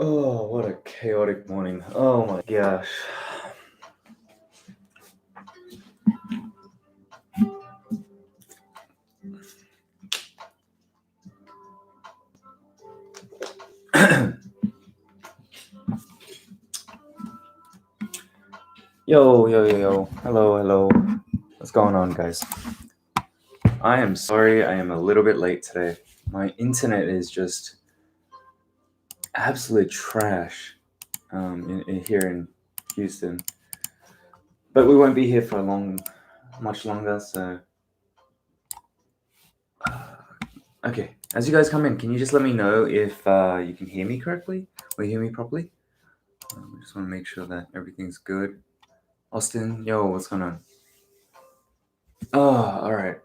Oh, what a chaotic morning. Oh my gosh. Yo. Hello. What's going on, guys? I am sorry I am a little bit late today. My internet is just absolute trash here in Houston. But we won't be here for much longer, so... Okay, as you guys come in, can you just let me know if you can hear me correctly? Or hear me properly? I just want to make sure that everything's good. Austin, yo, what's going on? Oh, all right.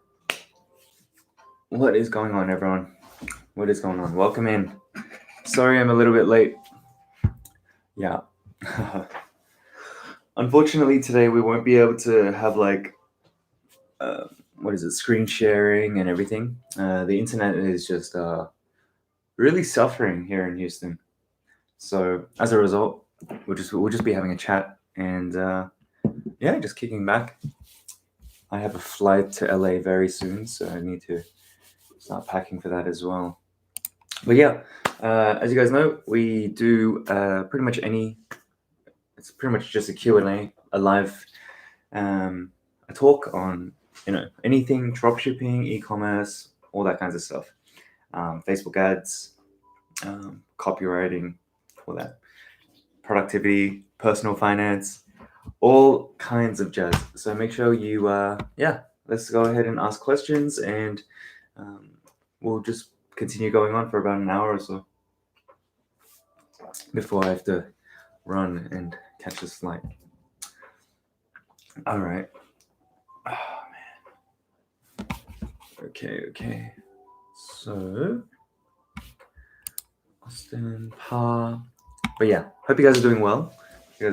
What is going on, everyone? What is going on? Welcome in. Sorry I'm a little bit late. Yeah. Unfortunately, today we won't be able to have screen sharing and everything. The internet is just really suffering here in Houston. So as a result, we'll just be having a chat and just kicking back. I have a flight to LA very soon, so I need to start packing for that as well. But yeah, as you guys know, we do pretty much it's pretty much just a Q&A, a live a talk on anything dropshipping, e-commerce, all that kinds of stuff. Facebook ads, copywriting, all that, productivity, personal finance, all kinds of jazz. So make sure you let's go ahead and ask questions, and we'll just continue going on for about an hour or so before I have to run and catch a flight. All right. Oh man. Okay. So Austin, Pa. But yeah, hope you guys are doing well. Hey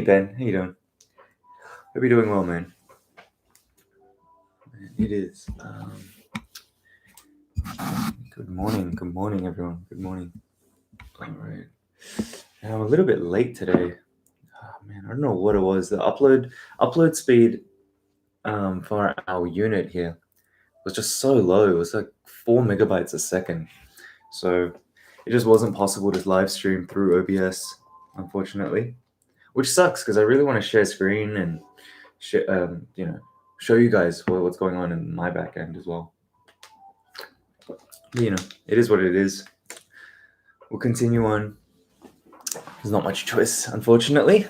Ben, how you doing? Hope you're doing well, man. It is. Good morning, everyone. Good morning. All right. Now, I'm a little bit late today. Oh man, I don't know what it was. The upload speed for our unit here was just so low. It was like 4 megabytes a second. So it just wasn't possible to live stream through OBS, unfortunately, which sucks because I really want to share screen and show you guys what's going on in my back end as well. But, it is what it is. We'll continue on. There's not much choice, unfortunately,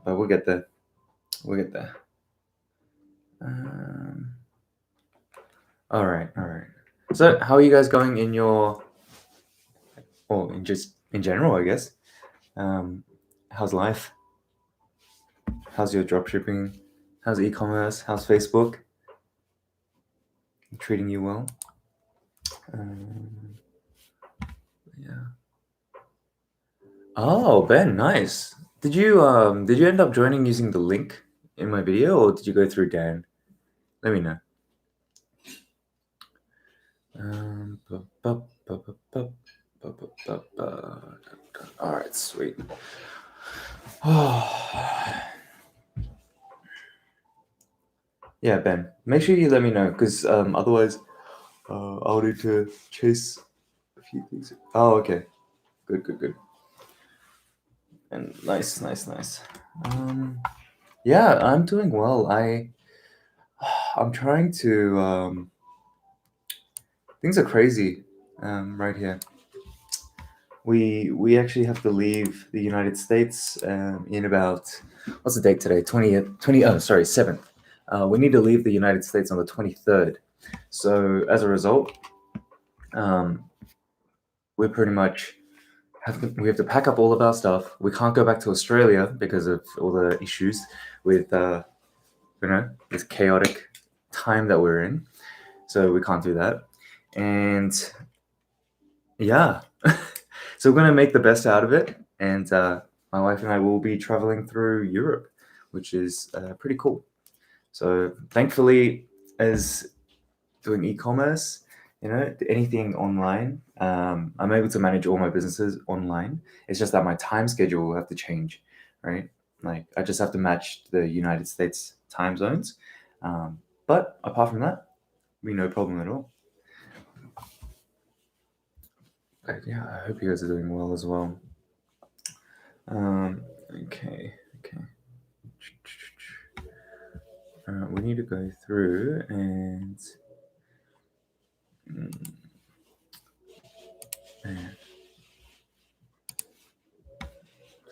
but we'll get there. All right. So, how are you guys going in in general, I guess? How's life? How's your dropshipping? How's e-commerce? How's Facebook? Treating you well? Yeah. Oh, Ben, nice. Did you end up joining using the link in my video, or did you go through Dan? Let me know. All right, sweet. Yeah, Ben, make sure you let me know, because otherwise I'll need to chase a few things. Oh, okay. Good. And nice. Yeah, I'm doing well. I'm trying to things are crazy right here. We actually have to leave the United States in about, what's the date today? 7th. We need to leave the United States on the 23rd. So as a result, we pretty much we have to pack up all of our stuff. We can't go back to Australia because of all the issues with this chaotic time that we're in. So we can't do that. And yeah, so we're going to make the best out of it. And my wife and I will be traveling through Europe, which is pretty cool. So thankfully, as doing e-commerce, anything online. I'm able to manage all my businesses online. It's just that my time schedule will have to change, right? Like I just have to match the United States time zones. But apart from that, no problem at all. Yeah, I hope you guys are doing well as well. Okay. We need to go through and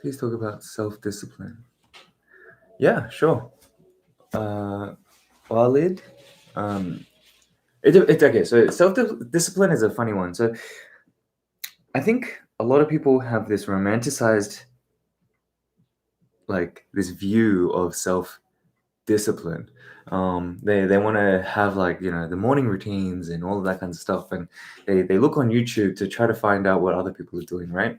please talk about self-discipline. Yeah, sure. Walid, it's okay. So self-discipline is a funny one. So I think a lot of people have this romanticized, like this view of self-discipline. They want to have like the morning routines and all of that kind of stuff, and they look on YouTube to try to find out what other people are doing, right?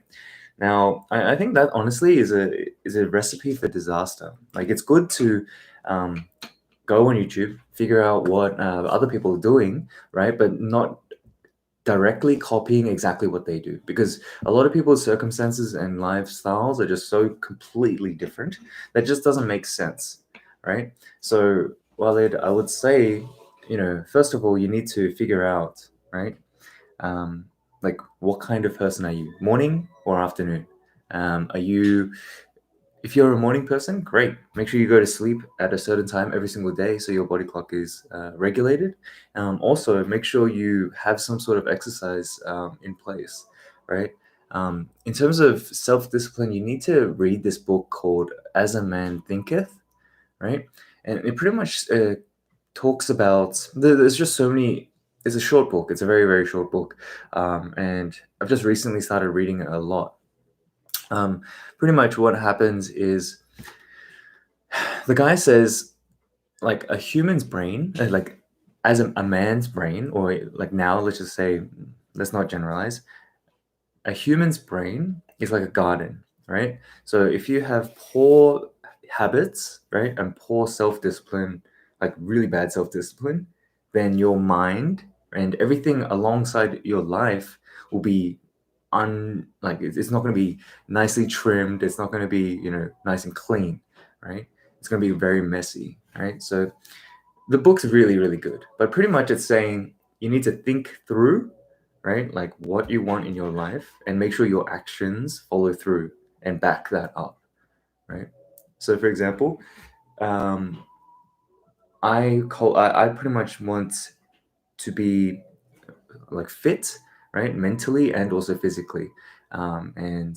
Now, I think that honestly is a recipe for disaster. Like it's good to go on YouTube, figure out what other people are doing, right? But not directly copying exactly what they do, because a lot of people's circumstances and lifestyles are just so completely different that just doesn't make sense, right? So, Walid, I would say, first of all, you need to figure out, right? Like, what kind of person are you? Morning or afternoon? Are you If you're a morning person, great. Make sure you go to sleep at a certain time every single day so your body clock is regulated. Also, make sure you have some sort of exercise in place, right? In terms of self discipline, you need to read this book called As a Man Thinketh, right? And it pretty much talks about, there's just so many. It's a short book, it's a very, very short book. And I've just recently started reading it a lot. Pretty much what happens is the guy says, like a human's brain, like as a man's brain, or like now, let's just say, let's not generalize. A human's brain is like a garden, right? So if you have poor habits, right, and poor self discipline, like really bad self discipline, then your mind and everything alongside your life will be like it's not going to be nicely trimmed. It's not going to be nice and clean, right? It's going to be very messy, right? So the book's really, really good, but pretty much it's saying you need to think through, right? Like what you want in your life and make sure your actions follow through and back that up, right? So for example, um, I pretty much want to be like fit, right? Mentally and also physically. And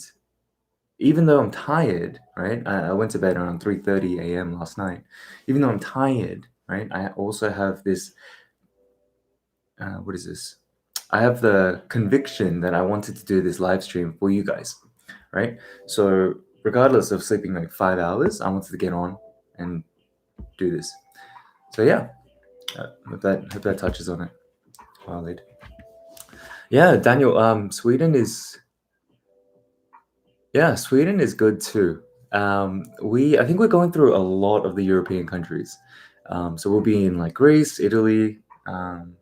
even though I'm tired, right? I went to bed around 3:30 a.m. last night. Even though I'm tired, right? I also have this, what is this? I have the conviction that I wanted to do this live stream for you guys, right? So regardless of sleeping like 5 hours, I wanted to get on and do this. So yeah, hope that touches on it. Walid. Yeah, Daniel. Sweden is good too. I think we're going through a lot of the European countries. So we'll be in like Greece, Italy,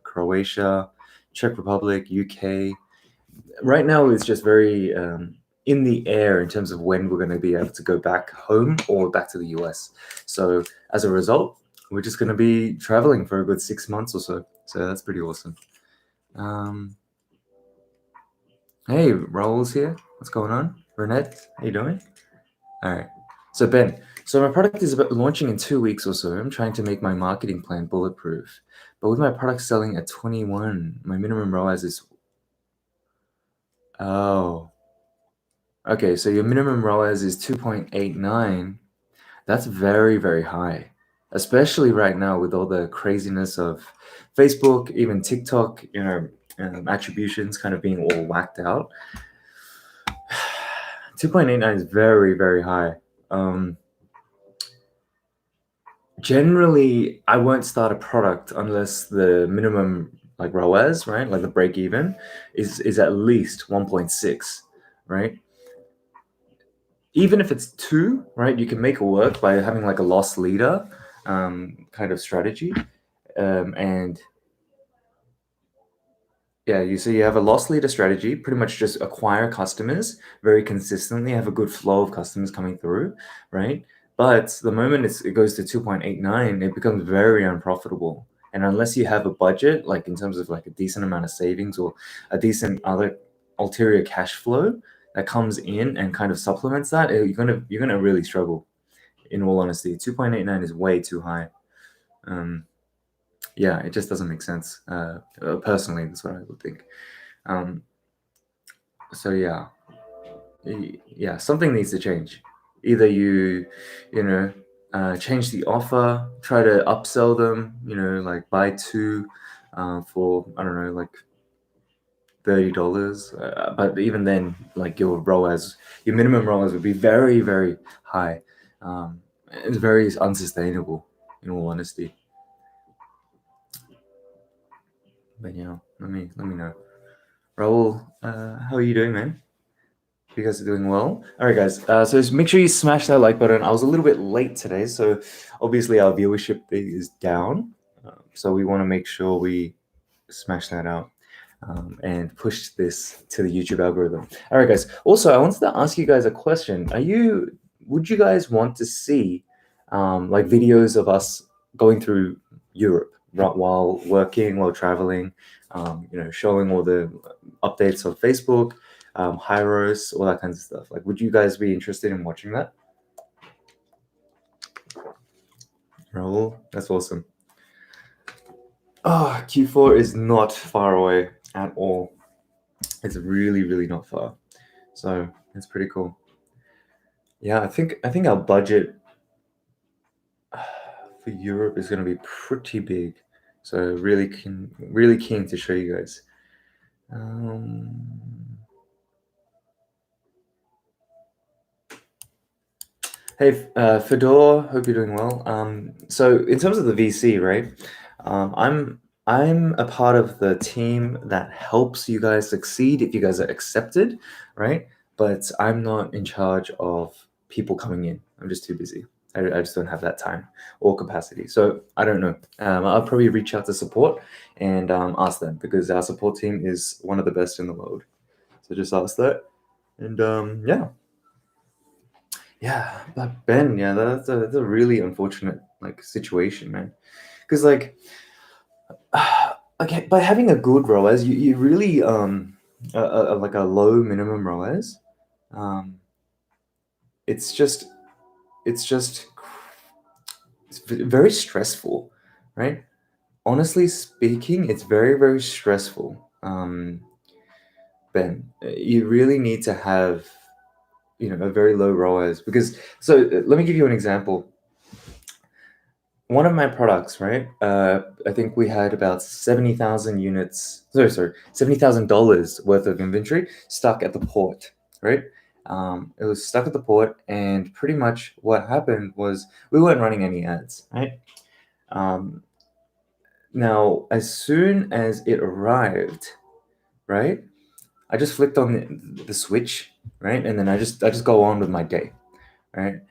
Croatia, Czech Republic, UK. Right now, it's just very in the air in terms of when we're going to be able to go back home or back to the US. So as a result, we're just going to be traveling for a good 6 months or so. So that's pretty awesome. Hey, Raul's here. What's going on? Renette, how you doing? All right. So Ben, so my product is about launching in 2 weeks or so. I'm trying to make my marketing plan bulletproof. But with my product selling at 21, my minimum ROAS is... Oh. Okay, so your minimum ROAS is 2.89. That's very, very high. Especially right now with all the craziness of Facebook, even TikTok, attributions kind of being all whacked out. 2.89 is very, very high. Generally, I won't start a product unless the minimum like ROAS, right, like the break even, is at least 1.6, right? Even if it's 2, right, you can make it work by having like a loss leader kind of strategy, and Yeah, you have a loss leader strategy, pretty much just acquire customers very consistently, have a good flow of customers coming through, right? But the moment it goes to 2.89, it becomes very unprofitable. And unless you have a budget, like in terms of like a decent amount of savings or a decent other ulterior cash flow that comes in and kind of supplements that, you're gonna really struggle. In all honesty, 2.89 is way too high. Um, yeah, it just doesn't make sense. Personally, that's what I would think. Um, so yeah, something needs to change. Either you know, change the offer, try to upsell them, like buy two for, I don't know, like $30. But even then, like your minimum ROAS would be very, very high. It's very unsustainable, in all honesty. But let me know. Raul, how are you doing, man? You guys are doing well. All right, guys. So just make sure you smash that like button. I was a little bit late today, so obviously our viewership is down. So we want to make sure we smash that out and push this to the YouTube algorithm. All right, guys. Also, I wanted to ask you guys a question. Would you guys want to see like videos of us going through Europe while working, while traveling? Showing all the updates on Facebook, Hyros, all that kinds of stuff. Like, would you guys be interested in watching that? Raul, that's awesome. Oh, Q4 is not far away at all. It's really, really not far. So it's pretty cool. Yeah, I think our budget for Europe is going to be pretty big. So really keen to show you guys. Hey, Fedor, hope you're doing well. So in terms of the VC, right? I'm a part of the team that helps you guys succeed if you guys are accepted, right? But I'm not in charge of people coming in. I'm just too busy. I just don't have that time or capacity. So I don't know. I'll probably reach out to support and ask them, because our support team is one of the best in the world. So just ask that. And yeah, but Ben, yeah, that's a really unfortunate like situation, man. Because like by having a good ROAS, you really like a low minimum ROAS, um, it's just it's just it's very stressful, right? Honestly speaking, it's very, very stressful. Ben, you really need to have a very low ROAS, because let me give you an example. One of my products, right? I think we had about 70,000 units. Sorry, $70,000 worth of inventory stuck at the port, right? It was stuck at the port, and pretty much what happened was we weren't running any ads, right? Now, as soon as it arrived, right, I just flicked on the switch, right, and then I just go on with my day, right?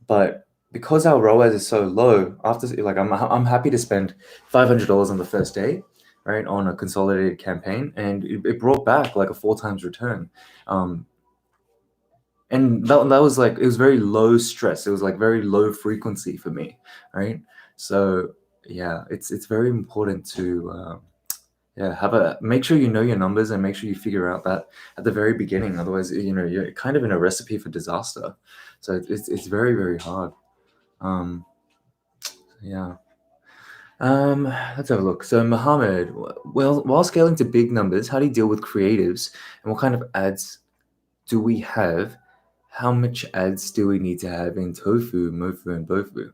But because our ROAS is so low, after like I'm happy to spend $500 on the first day, right, on a consolidated campaign, and it brought back like a 4 times return. And that was like, it was very low stress. It was like very low frequency for me, right? So yeah, it's very important to make sure you know your numbers and make sure you figure out that at the very beginning. Otherwise, you're kind of in a recipe for disaster. So it's very, very hard. Yeah. Let's have a look. So Mohammed, well, while scaling to big numbers, how do you deal with creatives, and what kind of ads do we have? How much ads do we need to have in Tofu, Mofu, and Bofu?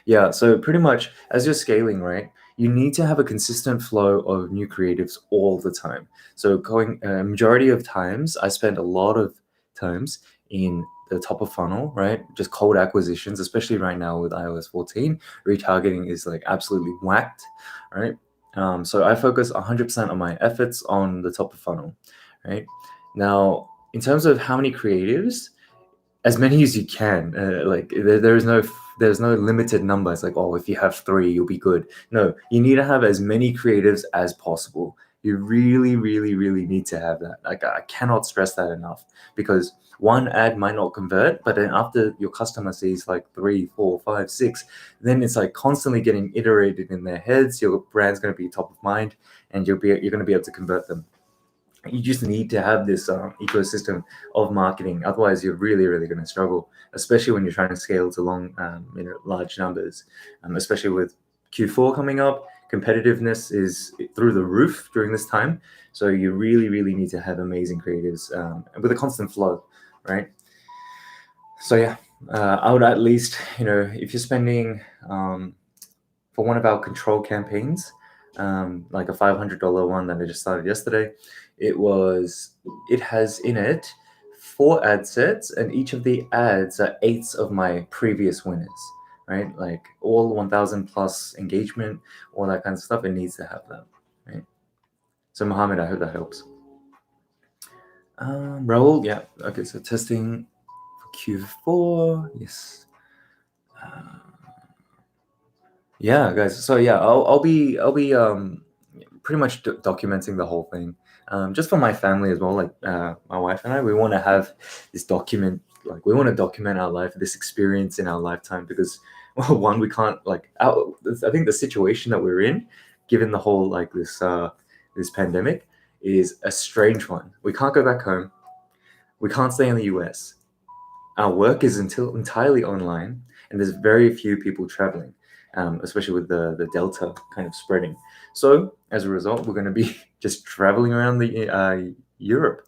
Yeah, so pretty much as you're scaling, right, you need to have a consistent flow of new creatives all the time. So going majority of times, I spend a lot of times in the top of funnel, right? Just cold acquisitions, especially right now with iOS 14. Retargeting is like absolutely whacked, right? So I focus 100% of my efforts on the top of funnel, right? Now, in terms of how many creatives, as many as you can. There's no limited number. It's like, oh, if you have 3, you'll be good. No, you need to have as many creatives as possible. You really, really, really need to have that. Like, I cannot stress that enough, because one ad might not convert, but then after your customer sees like 3, 4, 5, 6, then it's like constantly getting iterated in their heads. Your brand's going to be top of mind, and you're going to be able to convert them. You just need to have this ecosystem of marketing. Otherwise, you're really, really going to struggle, especially when you're trying to scale to large numbers, especially with Q4 coming up. Competitiveness is through the roof during this time. So you really, really need to have amazing creatives with a constant flow, right? So yeah, I would at least, if you're spending for one of our control campaigns, like a $500 one that I just started yesterday, it has in it 4 ad sets, and each of the ads are 8s of my previous winners, right? Like all 1,000 plus engagement, all that kind of stuff. It needs to have that, right? So Mohammed, I hope that helps. Raul, yeah, okay. So testing for Q4, yes. Yeah, guys. So yeah, I'll be pretty much documenting the whole thing, just for my family as well. Like my wife and I, we want to have this document. Like we want to document our life, this experience in our lifetime, because well, one, we can't I think the situation that we're in, given the whole like this pandemic, is a strange one. We can't go back home. We can't stay in the US. Our work is entirely online, and there's very few people traveling, especially with the Delta kind of spreading. So as a result, we're going to be just traveling around the Europe.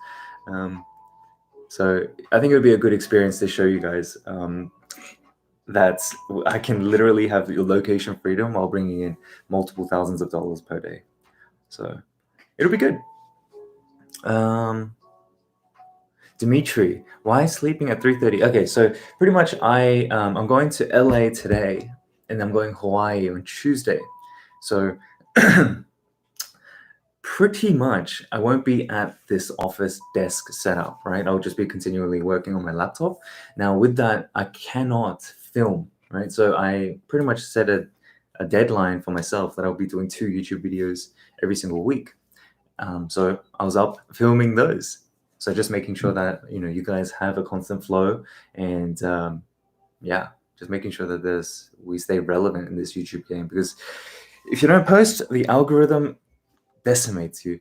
So I think it would be a good experience to show you guys that I can literally have your location freedom while bringing in multiple thousands of dollars per day. So it'll be good. Dimitri, why sleeping at 3:30? Okay, so pretty much I'm going to LA today, and I'm going Hawaii on Tuesday. So pretty much I won't be at this office desk setup, right? I'll just be continually working on my laptop. Now with that, I cannot film, right? So I pretty much set a deadline for myself that I'll be doing 2 YouTube videos every single week. So I was up filming those. So just making sure that you guys have a constant flow, and yeah, just making sure that we stay relevant in this YouTube game, because if you don't post, the algorithm decimates you.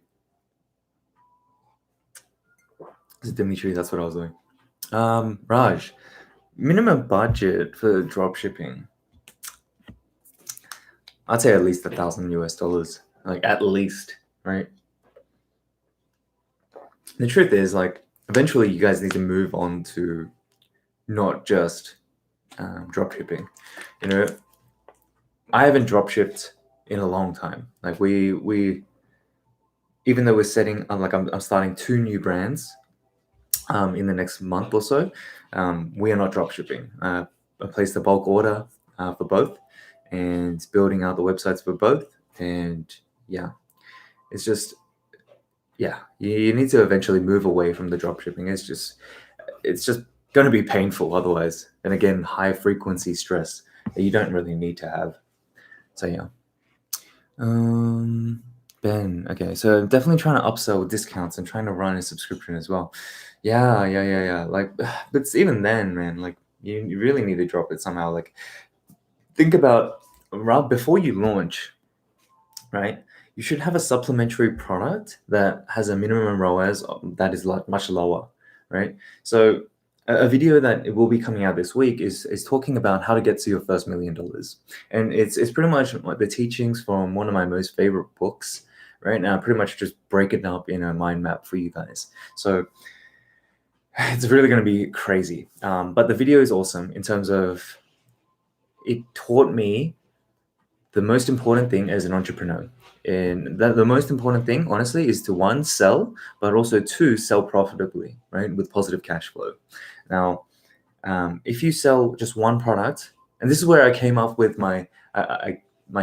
Dimitri, that's what I was doing. Raj, minimum budget for dropshipping. I'd say at least $1,000 US, like at least, right? The truth is, like, eventually you guys need to move on to not just dropshipping. I haven't dropshipped in a long time. Like we even though we're setting I'm starting 2 new brands in the next month or so, we are not dropshipping. I placed a bulk order for both, and building out the websites for both. And yeah, it's just, yeah, you need to eventually move away from the dropshipping. It's just going to be painful otherwise. And again, high frequency stress that you don't really need to have. So yeah. Ben, okay, so I'm definitely trying to upsell with discounts and trying to run a subscription as well. Yeah. Like, but even then, man, like you really need to drop it somehow. Like, think about right before you launch, right? You should have a supplementary product that has a minimum ROAS that is much lower, right? So a video that will be coming out this week is talking about how to get to your first $1 million, and it's pretty much like the teachings from one of my most favorite books, right? Now, pretty much just break it up in a mind map for you guys. So it's really going to be crazy, but the video is awesome in terms of it taught me the most important thing as an entrepreneur. And the most important thing, honestly, is to 1, sell, but also 2, sell profitably, right? With positive cash flow. Now, if you sell just one product, and this is where I came up with my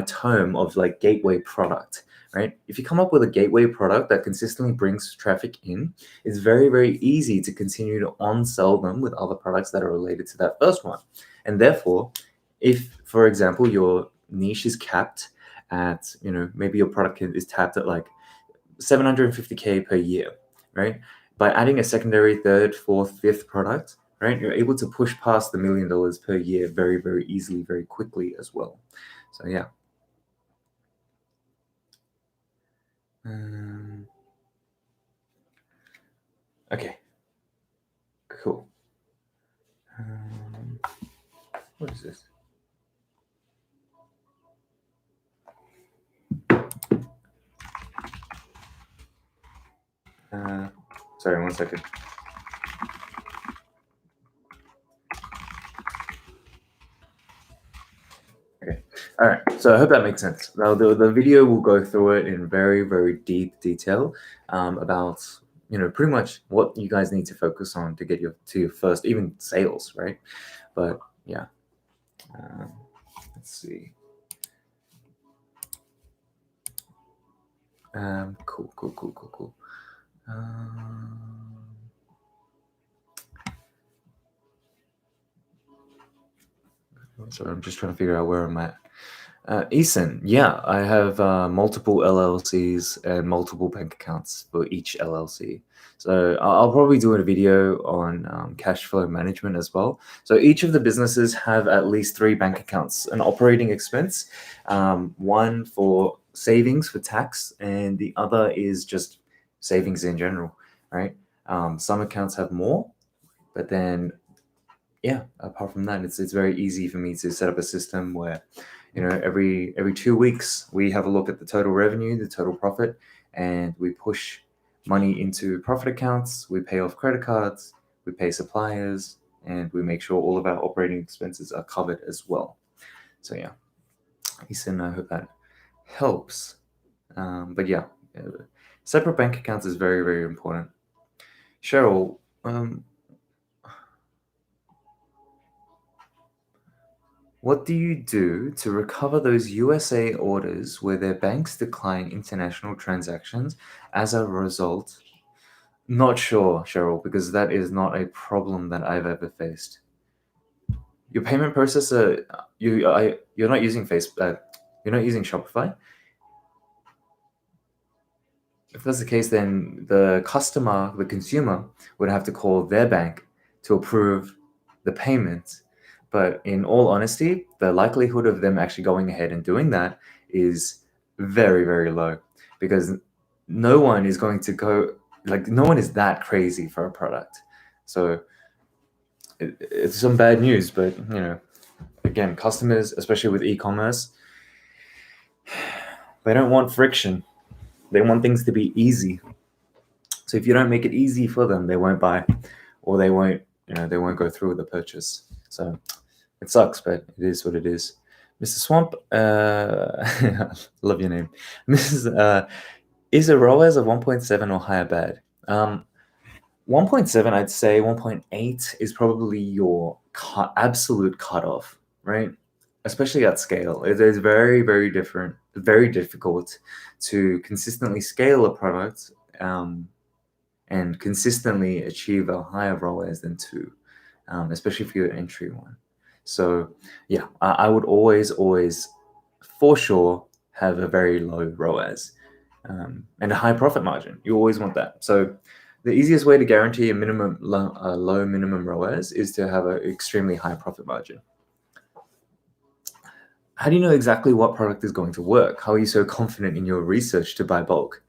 term of like gateway product, right? If you come up with a gateway product that consistently brings traffic in, it's very, very easy to continue to on-sell them with other products that are related to that first one. And therefore, if, for example, your niche is capped at, maybe your product is tapped at like 750K per year, right? By adding a secondary, third, fourth, fifth product, right, you're able to push past the $1 million per year very, very easily, very quickly as well. So yeah. Okay, cool. What is this? Sorry, 1 second. Okay. All right. So I hope that makes sense. Now the video will go through it in very, very deep detail about pretty much what you guys need to focus on to get to your first even sales, right? But yeah. Let's see. Cool. Sorry, I'm just trying to figure out where I'm at. Eason, yeah, I have multiple LLCs and multiple bank accounts for each LLC. So I'll probably do a video on cash flow management as well. So each of the businesses have at least 3 bank accounts: an operating expense, one for savings for tax, and the other is just savings in general, right? Some accounts have more, but then yeah, apart from that, it's very easy for me to set up a system where every 2 weeks we have a look at the total revenue, the total profit, and we push money into profit accounts. We pay off credit cards, we pay suppliers, and we make sure all of our operating expenses are covered as well. So yeah, Ethan, I hope that helps. But yeah, separate bank accounts is very, very important. Cheryl, what do you do to recover those USA orders where their banks decline international transactions as a result? Not sure, Cheryl, because that is not a problem that I've ever faced. Your payment processor, you're not using you're not using Shopify. If that's the case, then the consumer, would have to call their bank to approve the payment. But in all honesty, the likelihood of them actually going ahead and doing that is very, very low, because no one is going to go, no one is that crazy for a product. So it's some bad news, but again, customers, especially with e-commerce, they don't want friction. They want things to be easy. So if you don't make it easy for them, they won't buy, or they won't go through with the purchase. So it sucks, but it is what it is. Mr. Swamp, love your name. Mrs. Is a ROAS of 1.7 or higher bad? 1.7, I'd say 1.8 is probably your absolute cutoff, right? Especially at scale. It is very, very very difficult to consistently scale a product and consistently achieve a higher ROAS than 2, especially for your entry one. So yeah, I would always, for sure, have a very low ROAS and a high profit margin. You always want that. So the easiest way to guarantee a low minimum ROAS is to have an extremely high profit margin. How do you know exactly what product is going to work? How are you so confident in your research to buy bulk?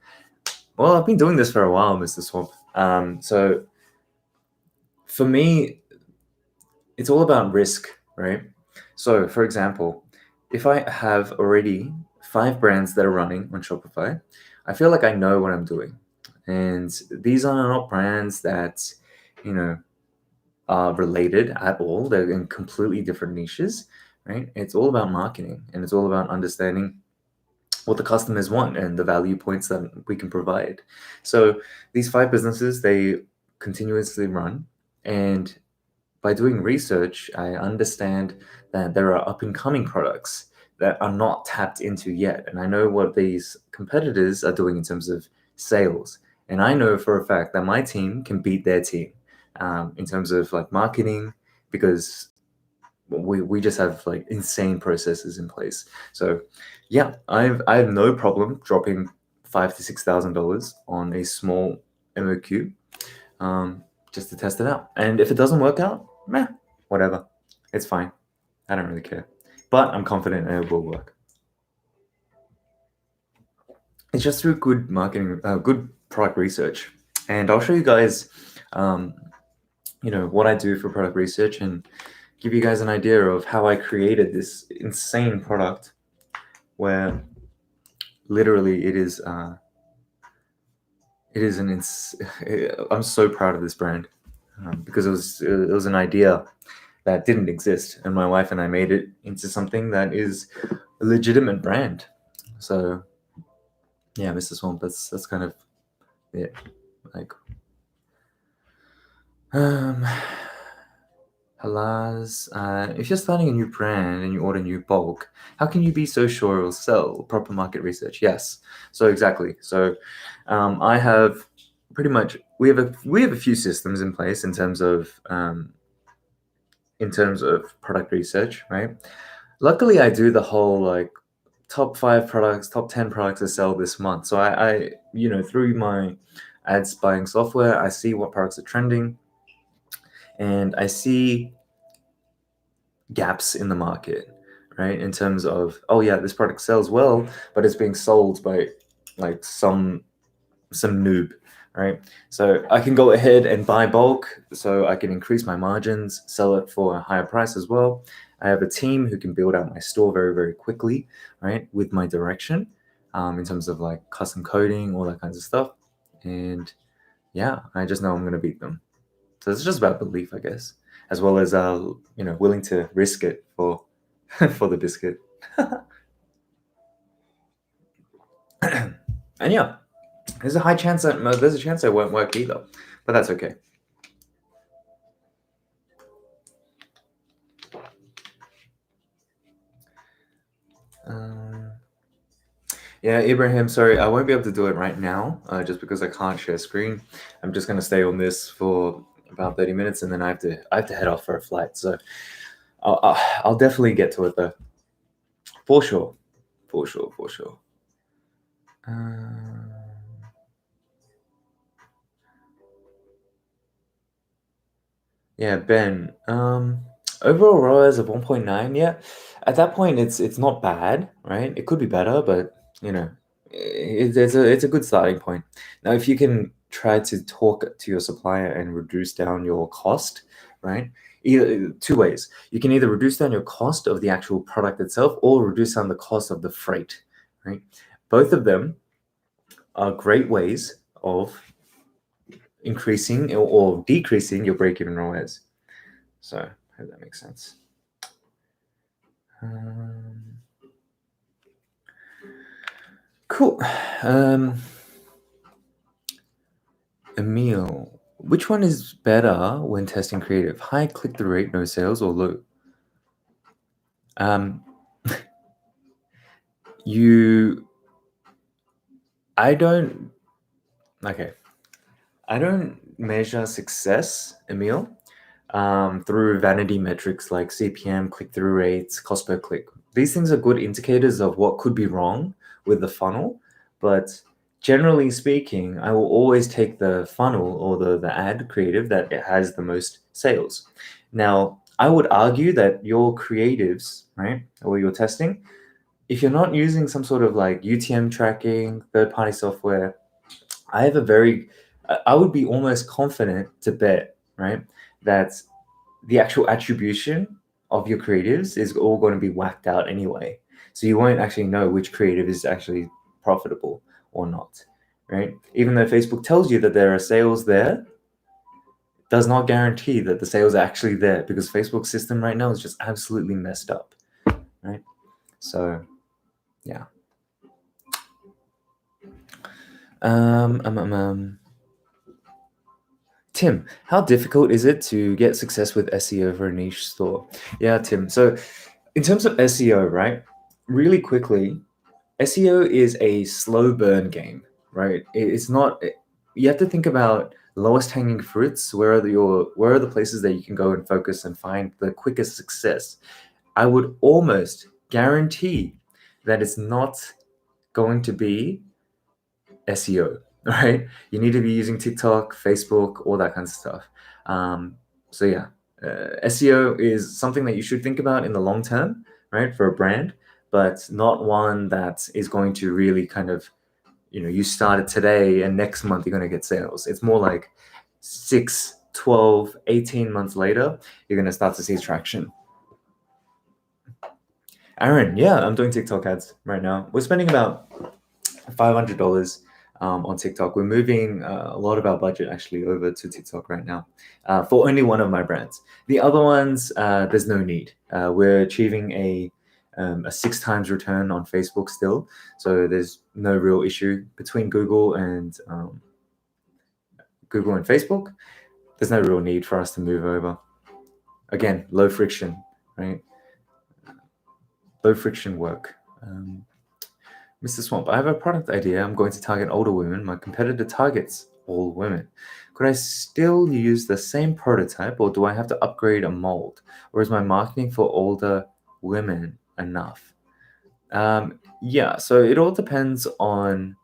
Well, I've been doing this for a while, Mr. Swamp. So for me, it's all about risk, right? So for example, if I have already 5 brands that are running on Shopify, I feel like I know what I'm doing. And these are not brands that, are related at all. They're in completely different niches, right? It's all about marketing, and it's all about understanding what the customers want and the value points that we can provide. So these 5 businesses, they continuously run, and by doing research, I understand that there are up and coming products that are not tapped into yet. And I know what these competitors are doing in terms of sales. And I know for a fact that my team can beat their team in terms of marketing, because we just have insane processes in place. So yeah, I have no problem dropping $5,000 to $6,000 on a small MOQ, just to test it out. And if it doesn't work out, meh, whatever, it's fine. I don't really care, but I'm confident it will work. It's just through good marketing, good product research. And I'll show you guys, what I do for product research and give you guys an idea of how I created this insane product where literally it is I'm so proud of this brand because it was an idea that didn't exist, and my wife and I made it into something that is a legitimate brand. So yeah, Mr. Swamp, that's kind of it. Like, Halaz, if you're starting a new brand and you order new bulk, how can you be so sure it'll sell? Proper market research. Yes. So exactly. So I have pretty much we have a few systems in place in terms of product research, right? Luckily, I do the whole like top 5 products, top 10 products to sell this month. So I through my ads buying software, I see what products are trending, and I see gaps in the market, right? In terms of, oh yeah, this product sells well, but it's being sold by like some noob, right? So I can go ahead and buy bulk, so I can increase my margins, sell it for a higher price as well. I have a team who can build out my store very, very quickly, right? With my direction, in terms of like custom coding, all that kinds of stuff. And yeah, I just know I'm going to beat them. So it's just about belief, I guess, as well as willing to risk it for for the biscuit. And yeah, there's a chance that it won't work either, but that's okay. Yeah, Ibrahim, sorry, I won't be able to do it right now, just because I can't share screen. I'm just gonna stay on this for about 30 minutes, and then I have to head off for a flight. So I'll definitely get to it though, for sure, for sure, for sure. Yeah, Ben. Overall ROAS of 1.9. Yeah, at that point, it's not bad, right? It could be better, but it's a good starting point. Now, if you can try to talk to your supplier and reduce down your cost, right? Either two ways. You can either reduce down your cost of the actual product itself, or reduce down the cost of the freight, right? Both of them are great ways of increasing or decreasing your break-even ROAS. So I hope that makes sense. Cool. Emil, which one is better when testing creative? High click-through rate, no sales, or low? I don't measure success, Emil, through vanity metrics like CPM, click-through rates, cost per click. These things are good indicators of what could be wrong with the funnel, but generally speaking, I will always take the funnel or the ad creative that it has the most sales. Now, I would argue that your creatives, right, or your testing, if you're not using some sort of like UTM tracking, third-party software, I would be almost confident to bet, right, that the actual attribution of your creatives is all going to be whacked out anyway. So you won't actually know which creative is actually profitable or not, right? Even though Facebook tells you that there are sales there, does not guarantee that the sales are actually there, because Facebook's system right now is just absolutely messed up, right? So, yeah. Tim, how difficult is it to get success with SEO for a niche store? Yeah, Tim. So in terms of SEO, right, really quickly, SEO is a slow burn game, right? It's not, you have to think about lowest hanging fruits. Where are the places that you can go and focus and find the quickest success? I would almost guarantee that it's not going to be SEO, right? You need to be using TikTok, Facebook, all that kind of stuff. So yeah, SEO is something that you should think about in the long term, right, for a brand, but not one that is going to really kind of, you start it today and next month you're going to get sales. It's more like 6, 12, 18 months later, you're going to start to see traction. Aaron, yeah, I'm doing TikTok ads right now. We're spending about $500 on TikTok. We're moving a lot of our budget actually over to TikTok right now for only one of my brands. The other ones, there's no need. We're achieving a 6 times return on Facebook still, so there's no real issue between Google and Facebook. There's no real need for us to move over. Again, low friction, right? Low friction work. Mr. Swamp, I have a product idea. I'm going to target older women. My competitor targets all women. Could I still use the same prototype, or do I have to upgrade a mold? Or is my marketing for older women enough? Yeah, so it all depends on,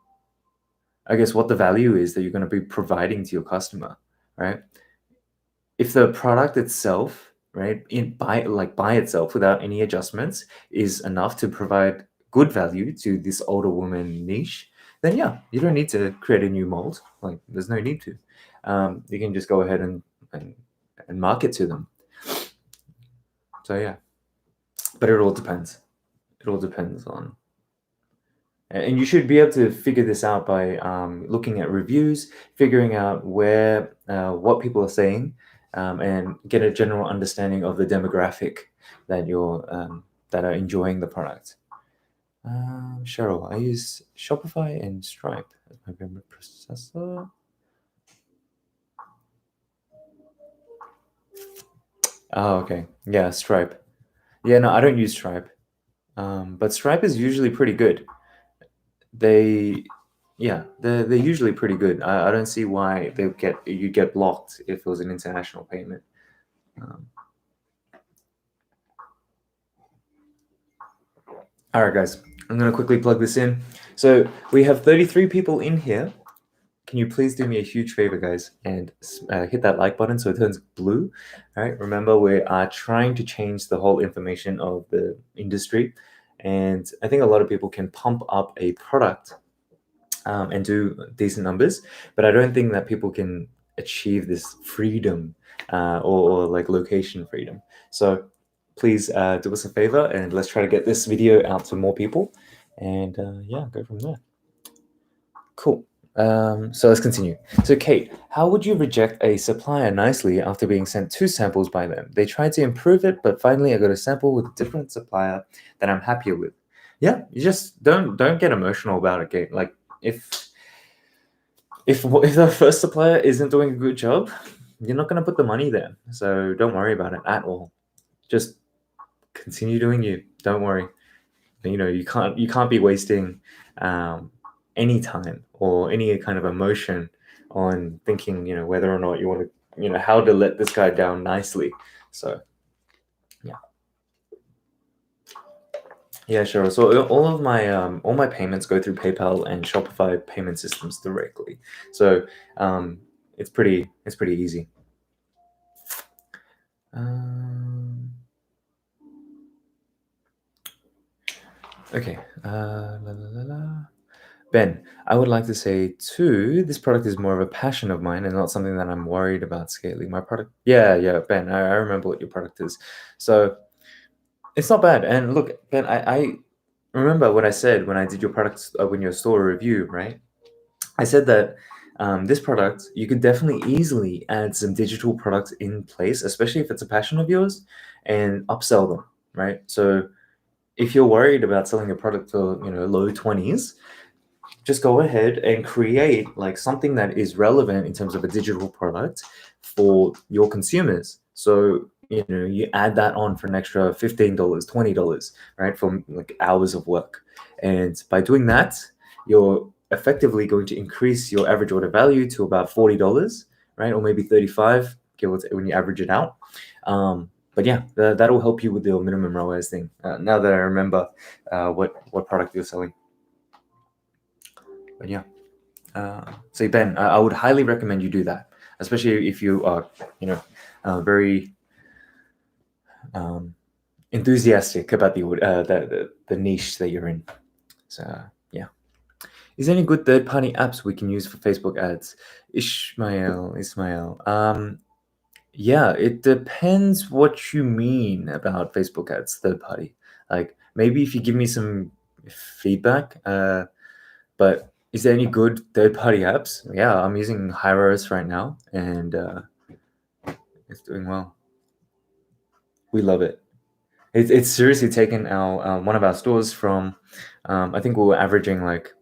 I guess, what the value is that you're going to be providing to your customer, right? If the product itself, right, by itself without any adjustments is enough to provide good value to this older woman niche, then yeah, you don't need to create a new mold. Like, there's no need to. You can just go ahead and market to them. So yeah, but it all depends. It all depends on. And you should be able to figure this out by looking at reviews, figuring out what people are saying, and get a general understanding of the demographic that that are enjoying the product. Cheryl, I use Shopify and Stripe as my payment processor. Oh, okay. Yeah, Stripe. Yeah, no, I don't use Stripe. But Stripe is usually pretty good. They're usually pretty good. I don't see why you get blocked if it was an international payment. All right, guys, I'm gonna quickly plug this in. So we have 33 people in here. Can you please do me a huge favor, guys, and hit that like button so it turns blue? All right. Remember, we are trying to change the whole information of the industry, and I think a lot of people can pump up a product and do decent numbers, but I don't think that people can achieve this freedom or like location freedom. So please do us a favor and let's try to get this video out to more people, and yeah, go from there. Cool. So let's continue. So Kate, how would you reject a supplier nicely after being sent 2 samples by them? They tried to improve it, but finally I got a sample with a different supplier that I'm happier with. Yeah, you just don't get emotional about it, Kate. Like, if the first supplier isn't doing a good job, you're not going to put the money there. So don't worry about it at all. Just continue doing you. Don't worry. You can't be wasting any time or any kind of emotion on thinking, whether or not you want to, how to let this guy down nicely. So yeah, sure. So all my payments go through PayPal and Shopify payment systems directly. So it's pretty easy. Okay. Ben, I would like to say too, this product is more of a passion of mine and not something that I'm worried about scaling. My product, yeah, Ben, I remember what your product is. So it's not bad. And look, Ben, I remember what I said when I did your product, when your store review, right? I said that this product, you could definitely easily add some digital products in place, especially if it's a passion of yours, and upsell them, right? So if you're worried about selling a product for, low 20s, just go ahead and create like something that is relevant in terms of a digital product for your consumers. So you add that on for an extra $15, $20, right, from like hours of work. And by doing that, you're effectively going to increase your average order value to about $40, right, or maybe 35, when you average it out. But yeah, that'll help you with your minimum ROAS thing. Now that I remember what product you're selling. But yeah. So Ben, I would highly recommend you do that, especially if you are, very enthusiastic about the niche that you're in. So yeah. Is there any good third-party apps we can use for Facebook ads? Ismail. Yeah, it depends what you mean about Facebook ads, third party. Like maybe if you give me some feedback, but is there any good third-party apps? Yeah, I'm using Hyros right now, and it's doing well. We love it. It's seriously taken our one of our stores from, I think we were averaging like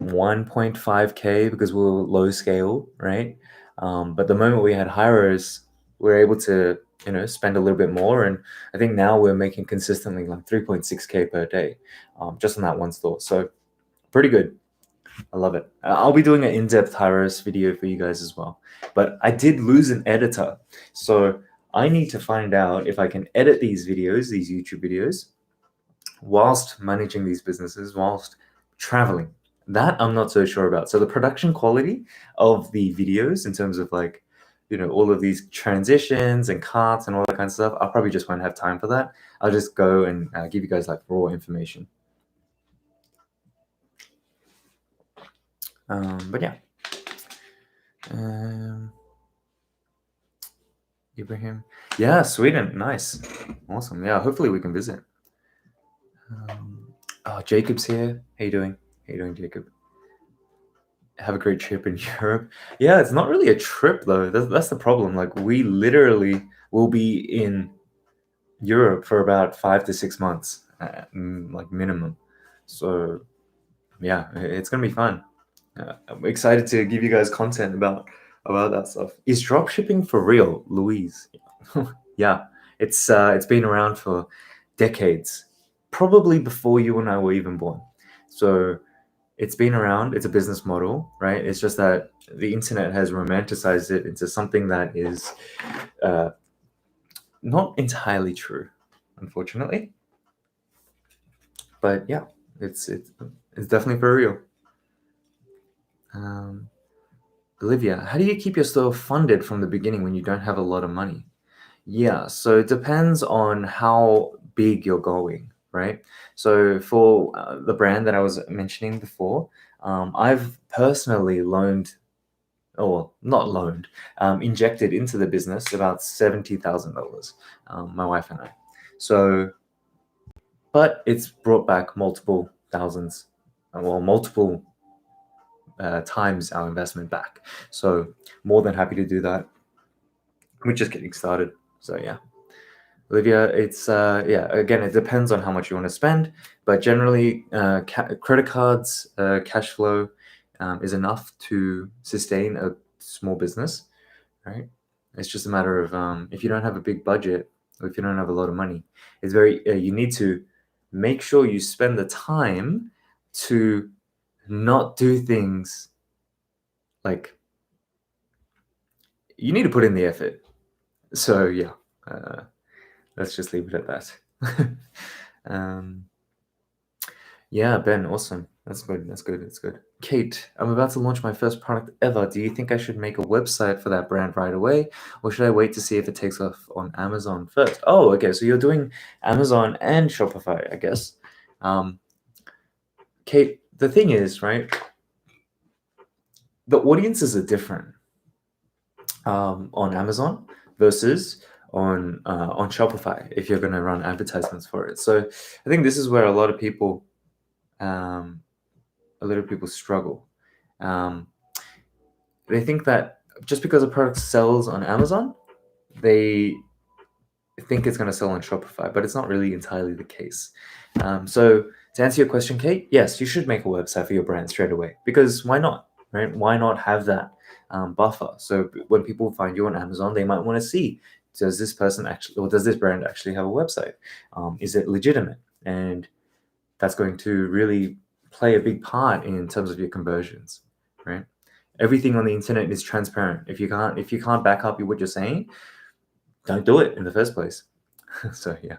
1.5K because we were low scale, right? But the moment we had Hyros, we were able to, spend a little bit more. And I think now we're making consistently like 3.6K per day, just on that one store. So pretty good. I love it. I'll be doing an in-depth Hyros video for you guys as well. But I did lose an editor. So I need to find out if I can edit these videos, these YouTube videos, whilst managing these businesses, whilst traveling. That I'm not so sure about. So the production quality of the videos in terms of like, all of these transitions and carts and all that kind of stuff, I probably just won't have time for that. I'll just go and give you guys like raw information. But yeah. Ibrahim. Yeah, Sweden. Nice. Awesome. Yeah, hopefully we can visit. Jacob's here. How you doing? How you doing, Jacob? Have a great trip in Europe. Yeah, it's not really a trip though. That's the problem. Like we literally will be in Europe for about 5 to 6 months, like minimum. So yeah, it's gonna be fun. I'm excited to give you guys content about that stuff. Is dropshipping for real, Louise? Yeah, it's been around for decades, probably before you and I were even born. So it's been around. It's a business model, right? It's just that the internet has romanticized it into something that is not entirely true, unfortunately. But yeah, it's definitely for real. Olivia, how do you keep your store funded from the beginning when you don't have a lot of money? Yeah, so it depends on how big you're going, right? So for the brand that I was mentioning before, I've personally loaned, or not loaned, injected into the business about $70,000, my wife and I. So, but it's brought back multiple thousands, well, multiple times our investment back. So more than happy to do that. We're just getting started. So yeah. Olivia, it's yeah. Again, it depends on how much you want to spend, but generally, credit cards, cash flow, is enough to sustain a small business, right? It's just a matter of if you don't have a big budget or if you don't have a lot of money, it's very you need to make sure you spend the time to not do things like you need to put in the effort. So yeah. Let's just leave it at that. um, yeah, Ben, awesome. That's good. That's good. That's good. Kate, I'm about to launch my first product ever. Do you think I should make a website for that brand right away, or should I wait to see if it takes off on Amazon first? Oh, okay. So you're doing Amazon and Shopify, I guess. Kate, the thing is, right? The audiences are different on Amazon versus on Shopify if you're going to run advertisements for it. So I think this is where a lot of people struggle. They think that just because a product sells on Amazon, they think it's going to sell on Shopify, but it's not really entirely the case. So to answer your question, Kate, yes, you should make a website for your brand straight away because why not, right? Why not have that buffer? So when people find you on Amazon, they might want to see, does this person actually, or does this brand actually have a website? Is it legitimate? And that's going to really play a big part in terms of your conversions, right? Everything on the internet is transparent. If you can't back up what you're saying, don't do it in the first place. So yeah,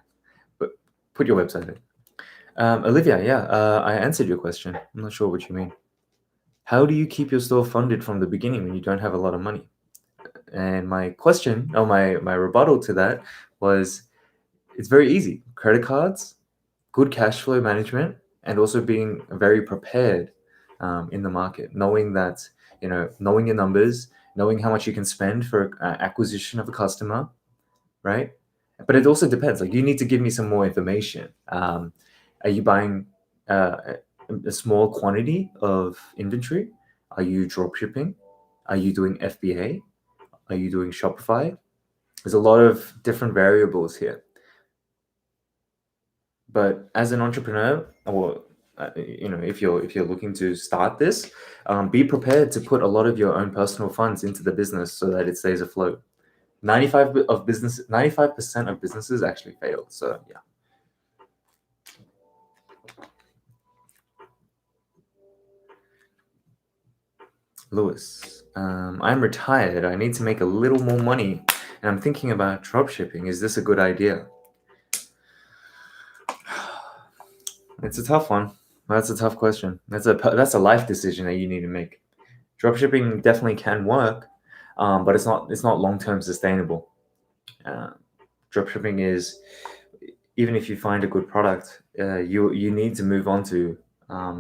but put your website in. Olivia, yeah, I answered your question. I'm not sure what you mean. how do you keep your store funded from the beginning when you don't have a lot of money? And my question, or my rebuttal to that was, it's very easy. Credit cards, good cash flow management, and also being very prepared in the market, knowing that, knowing your numbers, knowing how much you can spend for acquisition of a customer, right? But it also depends. Like, you need to give me some more information. Are you buying a small quantity of inventory? Are you drop shipping? Are you doing FBA? Are you doing Shopify? There's a lot of different variables here. But as an entrepreneur, or if you're looking to start this, be prepared to put a lot of your own personal funds into the business so that it stays afloat. 95% of businesses actually fail. So yeah. Lewis, I'm retired. I need to make a little more money, and I'm thinking about drop shipping. Is this a good idea? It's a tough one. That's a tough question. That's a life decision that you need to make. Dropshipping definitely can work, but it's not long-term sustainable. Uh, Dropshipping is, even if you find a good product, you need to move on to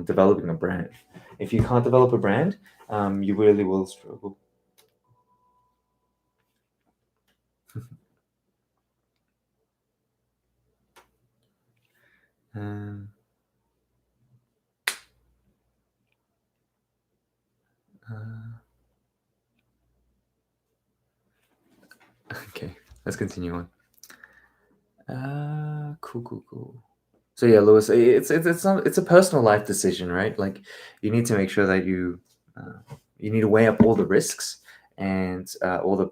developing a brand. If you can't develop a brand, you really will struggle. Um, uh, okay, let's continue on. Cool. So yeah, Lewis, it's a personal life decision, right? Like, you need to make sure that you need to weigh up all the risks and all the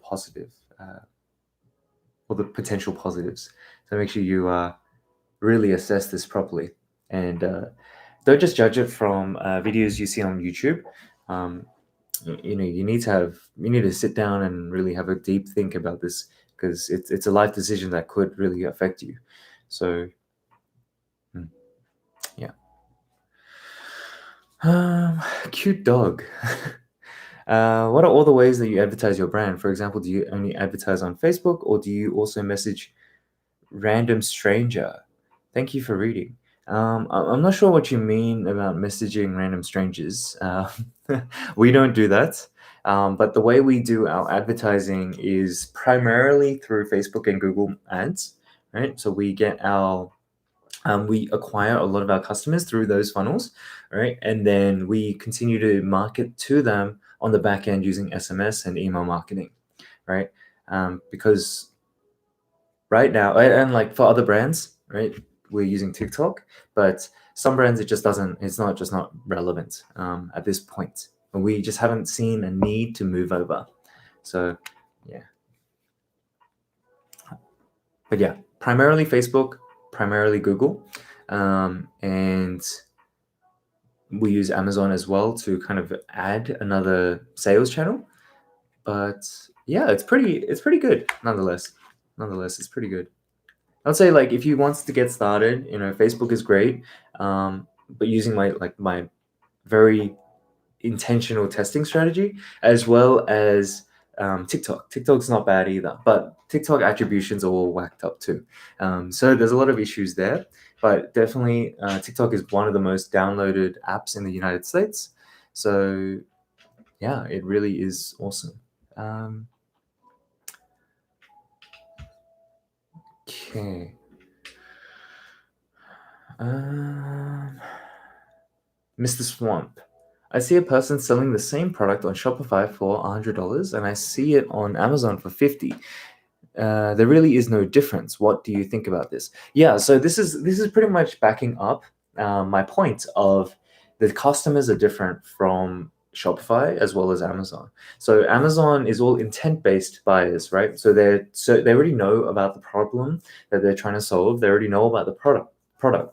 potential positives. So make sure you really assess this properly, and don't just judge it from videos you see on YouTube. Um, you need to sit down and really have a deep think about this, because it's a life decision that could really affect you. So mm, yeah. Cute dog. What are all the ways that you advertise your brand? For example, do you only advertise on Facebook, or do you also message random stranger? Thank you for reading. I'm not sure what you mean about messaging random strangers. We don't do that. But the way we do our advertising is primarily through Facebook and Google Ads, right? So we acquire a lot of our customers through those funnels, right? And then we continue to market to them on the back end using SMS and email marketing, right? Because right now, and like for other brands, right, we're using TikTok, but some brands, it's not relevant at this point. We just haven't seen a need to move over. So yeah. But yeah, primarily Facebook, primarily Google, and we use Amazon as well to kind of add another sales channel. But yeah, it's pretty good nonetheless. Nonetheless, it's pretty good. I'd say, like, if you want to get started, Facebook is great, but using my very intentional testing strategy, as well as TikTok. TikTok's not bad either, but TikTok attributions are all whacked up too. So there's a lot of issues there, but definitely TikTok is one of the most downloaded apps in the United States. So yeah, it really is awesome. Okay. Mr. Swamp. I see a person selling the same product on Shopify for $100, and I see it on Amazon for 50. There really is no difference. What do you think about this? Yeah, so this is pretty much backing up my point of the customers are different from Shopify as well as Amazon. So Amazon is all intent-based buyers, right? So they already know about the problem that they're trying to solve. They already know about the product.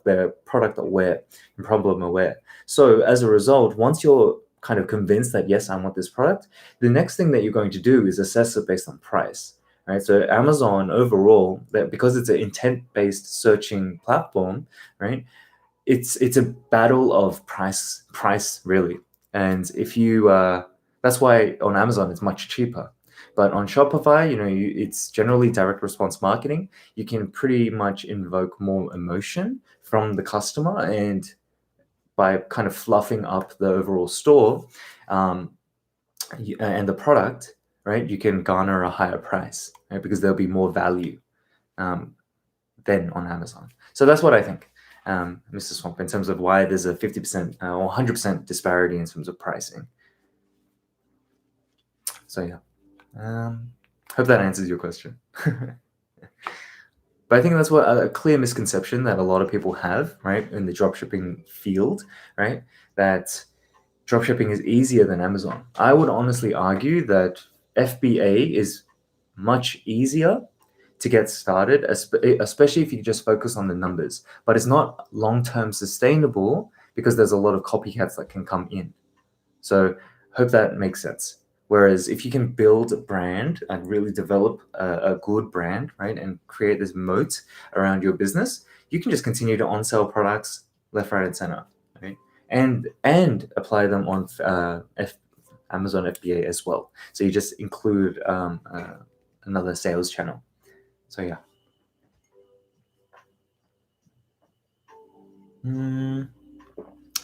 They're product aware and problem aware. So as a result, once you're kind of convinced that yes, I want this product, the next thing that you're going to do is assess it based on price. Right, so Amazon overall, that because it's an intent-based searching platform, right? It's a battle of price really. And if you, that's why on Amazon it's much cheaper. But on Shopify, it's generally direct response marketing. You can pretty much invoke more emotion from the customer, and by kind of fluffing up the overall store and the product, right, you can garner a higher price, right, because there'll be more value than on Amazon. So that's what I think, Mr. Swamp, in terms of why there's a 50% or 100% disparity in terms of pricing. So yeah, hope that answers your question. But I think that's what a clear misconception that a lot of people have, right, in the dropshipping field, right, that dropshipping is easier than Amazon. I would honestly argue that FBA is much easier to get started, especially if you just focus on the numbers. But it's not long-term sustainable because there's a lot of copycats that can come in. So hope that makes sense. Whereas if you can build a brand and really develop a good brand, right, and create this moat around your business, you can just continue to on-sell products left, right, and center, right? And apply them on Amazon FBA as well. So you just include another sales channel. So yeah.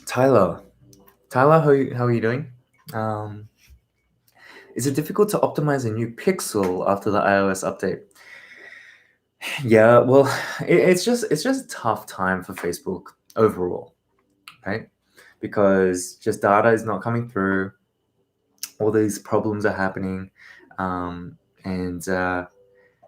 Tyler, how are you doing? Is it difficult to optimize a new pixel after the iOS update? Yeah, well, it's just a tough time for Facebook overall, right? Because just data is not coming through, all these problems are happening, and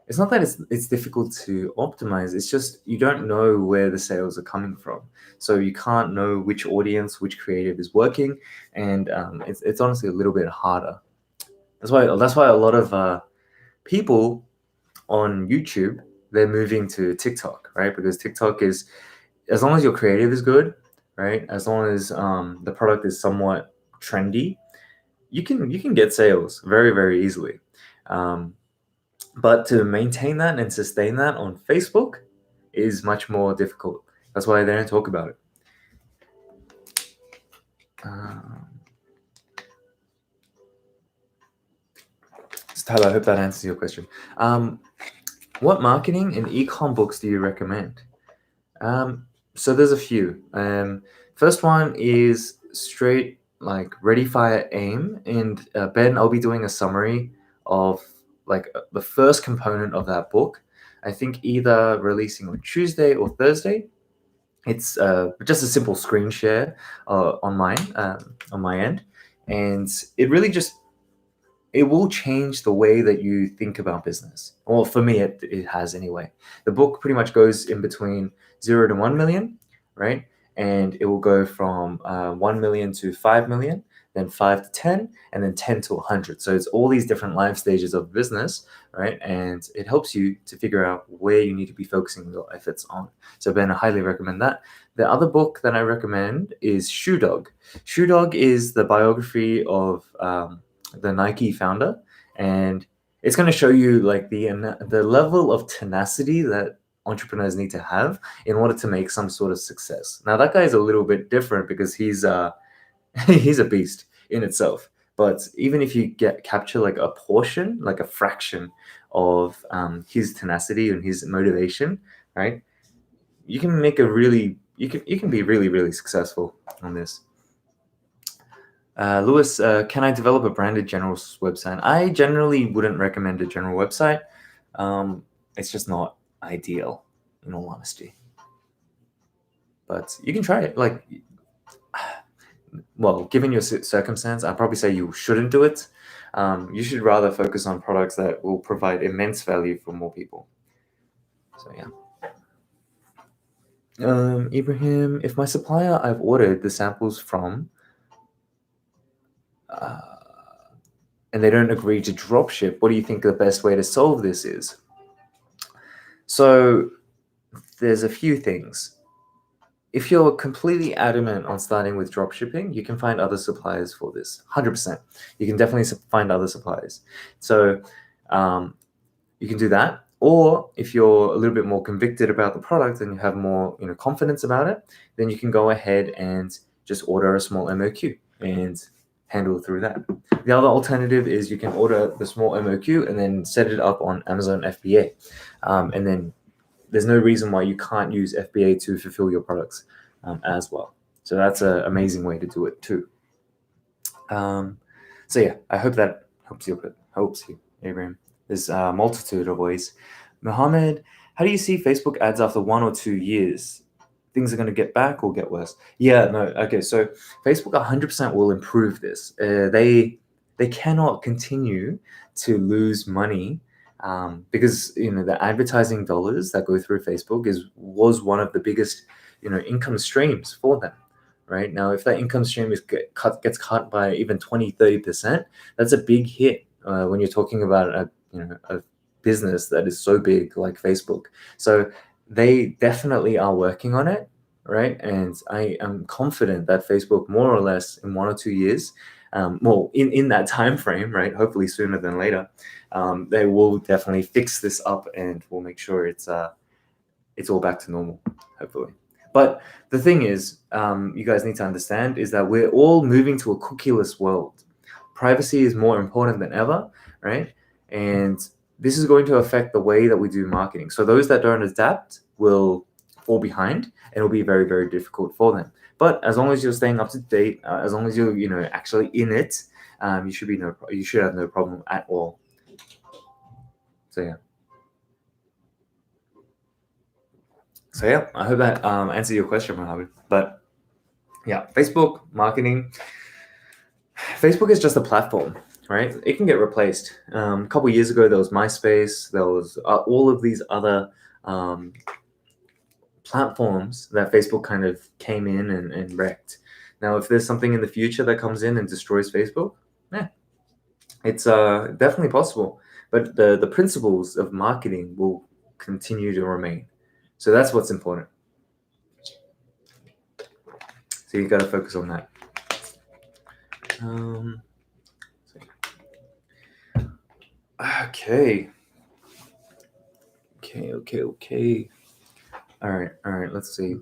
it's not that it's difficult to optimize. It's just you don't know where the sales are coming from, so you can't know which audience, which creative is working, and it's honestly a little bit harder. That's why a lot of people on YouTube, they're moving to TikTok, right? Because TikTok is, as long as your creative is good, right? As long as the product is somewhat trendy, you can get sales very, very easily. But to maintain that and sustain that on Facebook is much more difficult. That's why they don't talk about it. So Tyler, I hope that answers your question. What marketing and e-com books do you recommend? So there's a few. First one is straight like Ready, Fire, Aim, and Ben, I'll be doing a summary of like the first component of that book. I think either releasing on Tuesday or Thursday. It's just a simple screen share on my end, and it really just it will change the way that you think about business. Well, for me, it has anyway. The book pretty much goes in between 0 to 1 million, right? And it will go from 1 million to 5 million, then 5 to 10, and then 10 to 100. So it's all these different life stages of business, right? And it helps you to figure out where you need to be focusing your efforts on. So Ben, I highly recommend that. The other book that I recommend is Shoe Dog. Shoe Dog is the biography of the Nike founder, and it's going to show you like the level of tenacity that entrepreneurs need to have in order to make some sort of success. Now that guy is a little bit different because he's he's a beast in itself. But even if you capture like a portion, like a fraction of his tenacity and his motivation, right, you can make you can be really, really successful on this. Lewis, can I develop a branded general website? I generally wouldn't recommend a general website. It's just not ideal, in all honesty. But you can try it. Like, well, given your circumstance, I'd probably say you shouldn't do it. You should rather focus on products that will provide immense value for more people. So yeah. Ibrahim, if my supplier I've ordered the samples from and they don't agree to dropship, what do you think the best way to solve this is? So there's a few things. If you're completely adamant on starting with dropshipping, you can find other suppliers for this, 100%. You can definitely find other suppliers. So you can do that. Or if you're a little bit more convicted about the product and you have more confidence about it, then you can go ahead and just order a small MOQ. And handle through that. The other alternative is you can order the small MOQ and then set it up on Amazon FBA. And then there's no reason why you can't use FBA to fulfill your products as well. So that's an amazing way to do it too. So yeah, I hope that helps you, Abraham. There's a multitude of ways. Mohammed, how do you see Facebook ads after 1 or 2 years? Things are going to get back or get worse? Yeah, no. Okay, so Facebook 100% will improve this. They cannot continue to lose money because the advertising dollars that go through Facebook was one of the biggest income streams for them. Right now, if that income stream gets cut by even 20-30%, that's a big hit when you're talking about a business that is so big like Facebook. So they definitely are working on it, right? And I am confident that Facebook, more or less in 1 or 2 years, in that time frame, right? Hopefully sooner than later, they will definitely fix this up and will make sure it's all back to normal, hopefully. But the thing is, you guys need to understand is that we're all moving to a cookieless world. Privacy is more important than ever, right? And this is going to affect the way that we do marketing. So those that don't adapt will fall behind, and it'll be very, very difficult for them. But as long as you're staying up to date, as long as you're actually in it, you should have no problem at all. So yeah. So yeah, I hope that answered your question, Mohammed. But yeah, Facebook marketing. Facebook is just a platform, right? It can get replaced. A couple of years ago, there was MySpace. There was all of these other platforms that Facebook kind of came in and wrecked. Now, if there's something in the future that comes in and destroys Facebook, it's definitely possible. But the principles of marketing will continue to remain. So that's what's important. So you got to focus on that. Okay. All right. Let's see.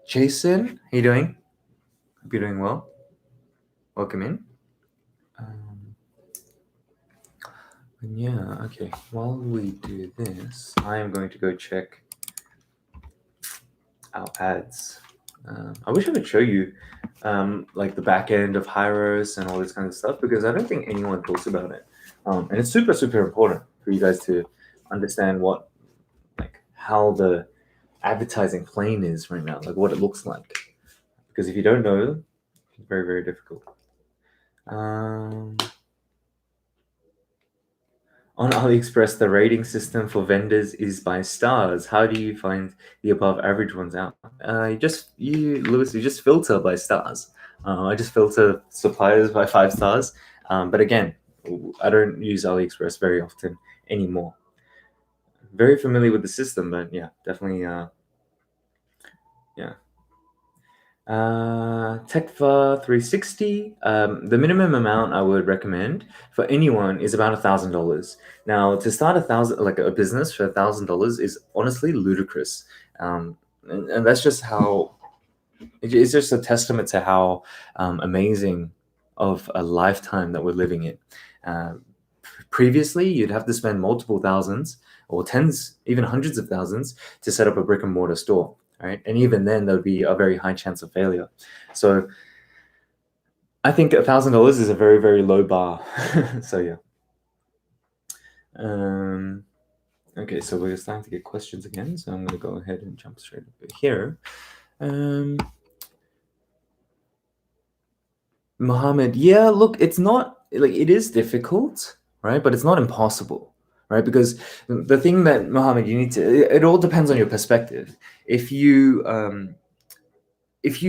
Jason, how you doing? Hope you're doing well. Welcome in. Yeah. Okay. While we do this, I am going to go check our ads. I wish I could show you like the back end of Hyros and all this kind of stuff, because I don't think anyone talks about it. And it's super, super important for you guys to understand how the advertising plane is right now, like what it looks like. Because if you don't know, it's very, very difficult. On AliExpress, the rating system for vendors is by stars. How do you find the above average ones out? Lewis, you just filter by stars. I just filter suppliers by 5 stars. But again, I don't use AliExpress very often anymore. Very familiar with the system, but yeah, definitely, yeah. Tekva 360. The minimum amount I would recommend for anyone is about $1,000. Now, to start a business for $1,000 is honestly ludicrous, and that's just how it's just a testament to how amazing of a lifetime that we're living in. Previously, you'd have to spend multiple thousands or tens, even hundreds of thousands to set up a brick and mortar store. Right? And even then, there would be a very high chance of failure. So I think $1,000 is a very, very low bar. So yeah. Okay, so we're starting to get questions again. So I'm going to go ahead and jump straight over here. Mohammed, yeah, look, it's not like it is difficult, right? But it's not impossible. Right, because the thing that Mohammed, you need to. It all depends on your perspective. If you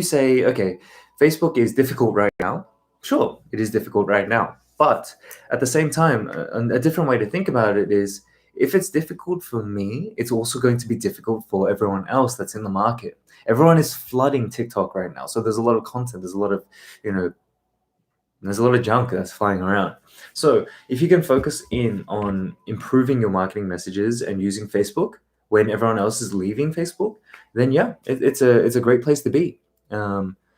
say, okay, Facebook is difficult right now, sure, it is difficult right now. But at the same time, a different way to think about it is, if it's difficult for me, it's also going to be difficult for everyone else that's in the market. Everyone is flooding TikTok right now, so there's a lot of content. There's a lot of there's a lot of junk that's flying around. So if you can focus in on improving your marketing messages and using Facebook when everyone else is leaving Facebook, then yeah, it's a great place to be.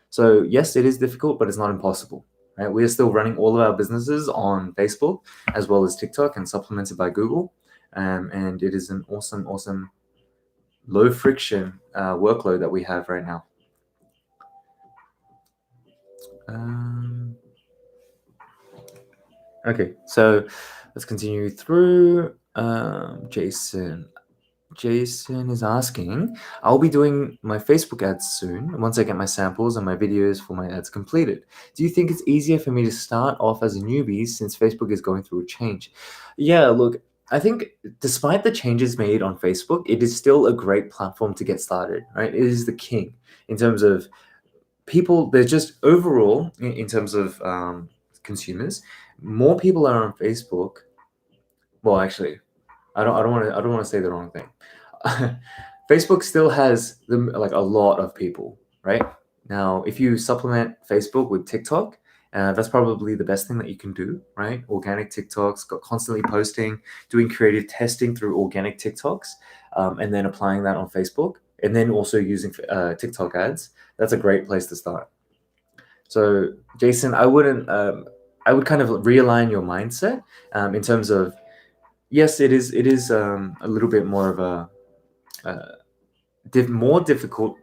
So yes, it is difficult, but it's not impossible. Right? We are still running all of our businesses on Facebook as well as TikTok and supplemented by Google. And it is an awesome, low friction workload that we have right now. Okay, so let's continue through. Jason is asking, I'll be doing my Facebook ads soon once I get my samples and my videos for my ads completed. Do you think it's easier for me to start off as a newbie since Facebook is going through a change? Yeah, look, I think despite the changes made on Facebook, it is still a great platform to get started, right? It is the king in terms of people. They're just overall, in terms of consumers, more people are on Facebook. Well, actually, I don't want to say the wrong thing. Facebook still has like a lot of people, right? Now, if you supplement Facebook with TikTok, that's probably the best thing that you can do, right? Organic TikToks, got constantly posting, doing creative testing through organic TikToks, and then applying that on Facebook, and then also using TikTok ads. That's a great place to start. So, Jason, I wouldn't. I would kind of realign your mindset in terms of, yes, it is. It is a little bit more of a more difficult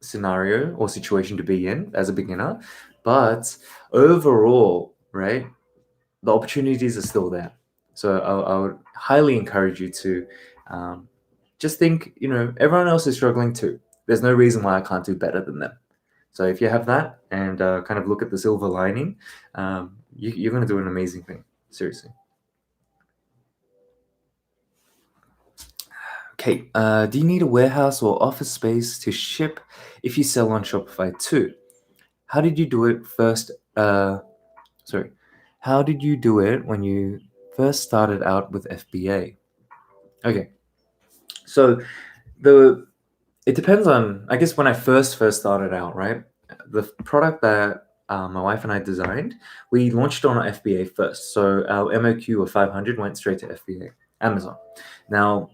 scenario or situation to be in as a beginner, but overall, right, the opportunities are still there. So I would highly encourage you to just think, everyone else is struggling too. There's no reason why I can't do better than them. So if you have that and kind of look at the silver lining, you're going to do an amazing thing. Seriously. Okay, do you need a warehouse or office space to ship if you sell on Shopify too? How did you do it first? Sorry, how did you do it when you first started out with FBA? Okay, so it depends on, I guess, when I first started out, right? The product that my wife and I designed, we launched on FBA first. So our MOQ of 500 went straight to FBA, Amazon. Now,